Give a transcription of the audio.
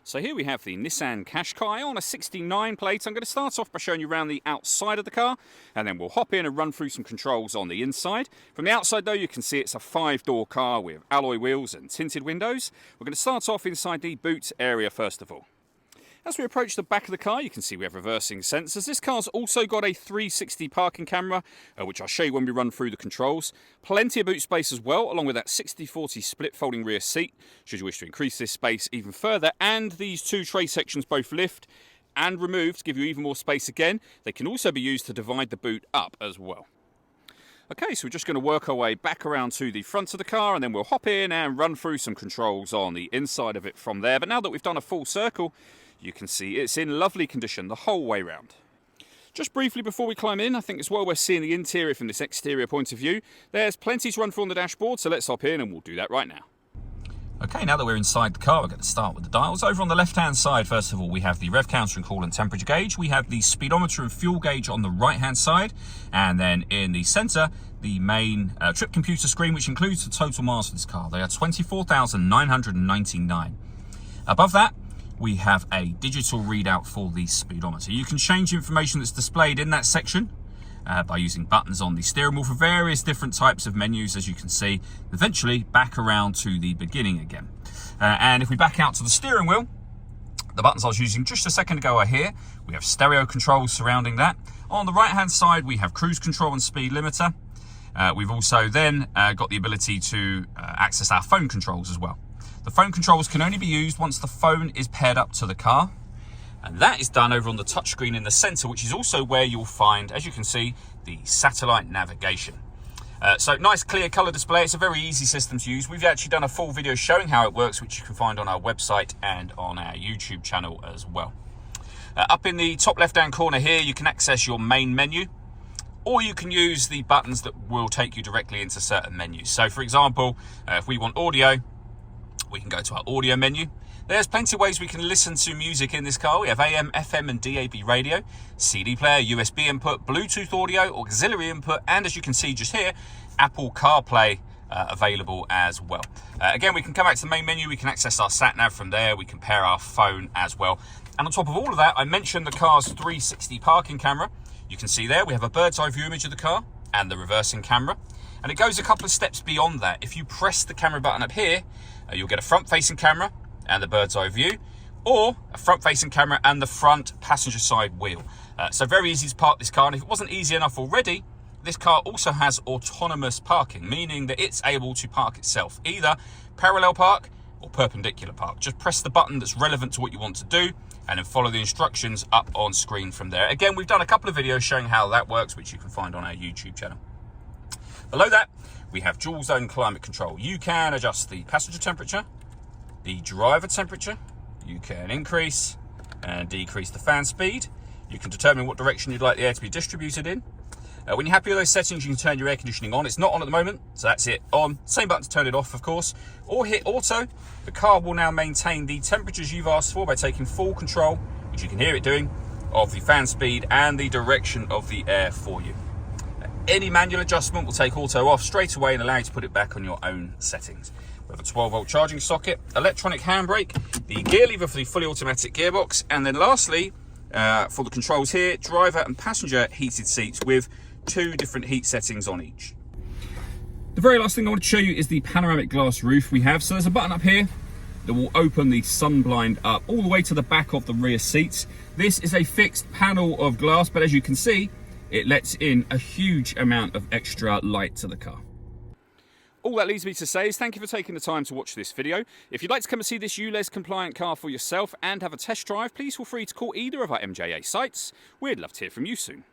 So here we have the Nissan Qashqai on a 69 plate. I'm going to start off by showing you around the outside of the car, and then we'll hop in and run through some controls on the inside. From the outside though, you can see it's a 5-door car with alloy wheels and tinted windows. We're going to start off inside the boot area first of all. As we approach the back of the car, you can see we have reversing sensors. This car's also got a 360 parking camera, which I'll show you when we run through the controls. Plenty of boot space as well, along with that 60/40 split folding rear seat, should you wish to increase this space even further. And these two tray sections both lift and remove to give you even more space again. They can also be used to divide the boot up as well. Okay, so we're just going to work our way back around to the front of the car, and then we'll hop in and run through some controls on the inside of it from there. But now that we've done a full circle, you can see it's in lovely condition the whole way round. Just briefly before we climb in, I think it's well worth seeing the interior from this exterior point of view. There's plenty to run through on the dashboard, so let's hop in and we'll do that right now. Okay, now that we're inside the car, we're going to start with the dials. Over on the left-hand side, first of all, we have the rev counter and coolant temperature gauge. We have the speedometer and fuel gauge on the right-hand side. And then in the centre, the main trip computer screen, which includes the total miles for this car. They are 24,999. Above that, we have a digital readout for the speedometer. You can change information that's displayed in that section by using buttons on the steering wheel for various different types of menus, as you can see. Eventually back around to the beginning again. And if we back out to the steering wheel, the buttons I was using just a second ago are here. We have stereo controls surrounding that. On the right hand side, we have cruise control and speed limiter. We've also then got the ability to access our phone controls as well. The phone controls can only be used once the phone is paired up to the car. And that is done over on the touchscreen in the center, which is also where you'll find, as you can see, the satellite navigation. So nice clear color display. It's a very easy system to use. We've actually done a full video showing how it works, which you can find on our website and on our YouTube channel as well. Up in the top left-hand corner here, you can access your main menu, or you can use the buttons that will take you directly into certain menus. So for example, if we want audio, we can go to our audio menu. There's plenty of ways we can listen to music in this car. We have AM, FM and DAB radio, CD player, USB input, Bluetooth audio, auxiliary input, and as you can see just here, Apple CarPlay available as well. Again, we can come back to the main menu. We can access our sat nav from there. We can pair our phone as well. And on top of all of that, I mentioned the car's 360 parking camera. You can see there we have a bird's eye view image of the car and the reversing camera. And it goes a couple of steps beyond that. If you press the camera button up here, you'll get a front-facing camera and the bird's eye view, or a front-facing camera and the front passenger side wheel. So very easy to park this car, and if it wasn't easy enough already, this car also has autonomous parking, meaning that it's able to park itself, either parallel park or perpendicular park. Just press the button that's relevant to what you want to do, and then follow the instructions up on screen from there. Again, we've done a couple of videos showing how that works, which you can find on our YouTube channel. Below that, we have dual zone climate control. You can adjust the passenger temperature, the driver temperature. You can increase and decrease the fan speed. You can determine what direction you'd like the air to be distributed in. When you're happy with those settings, you can turn your air conditioning on. It's not on at the moment, so that's it on. Same button to turn it off, of course. Or hit auto. The car will now maintain the temperatures you've asked for by taking full control, which you can hear it doing, of the fan speed and the direction of the air for you. Any manual adjustment will take auto off straight away and allow you to put it back on your own settings. We have a 12-volt charging socket, electronic handbrake, the gear lever for the fully automatic gearbox, and then lastly, for the controls here, driver and passenger heated seats with 2 different heat settings on each. The very last thing I want to show you is the panoramic glass roof we have. So there's a button up here that will open the sun blind up all the way to the back of the rear seats. This is a fixed panel of glass, but as you can see, it lets in a huge amount of extra light to the car. All that leaves me to say is thank you for taking the time to watch this video. If you'd like to come and see this ULEZ compliant car for yourself and have a test drive, please feel free to call either of our MJA sites. We'd love to hear from you soon.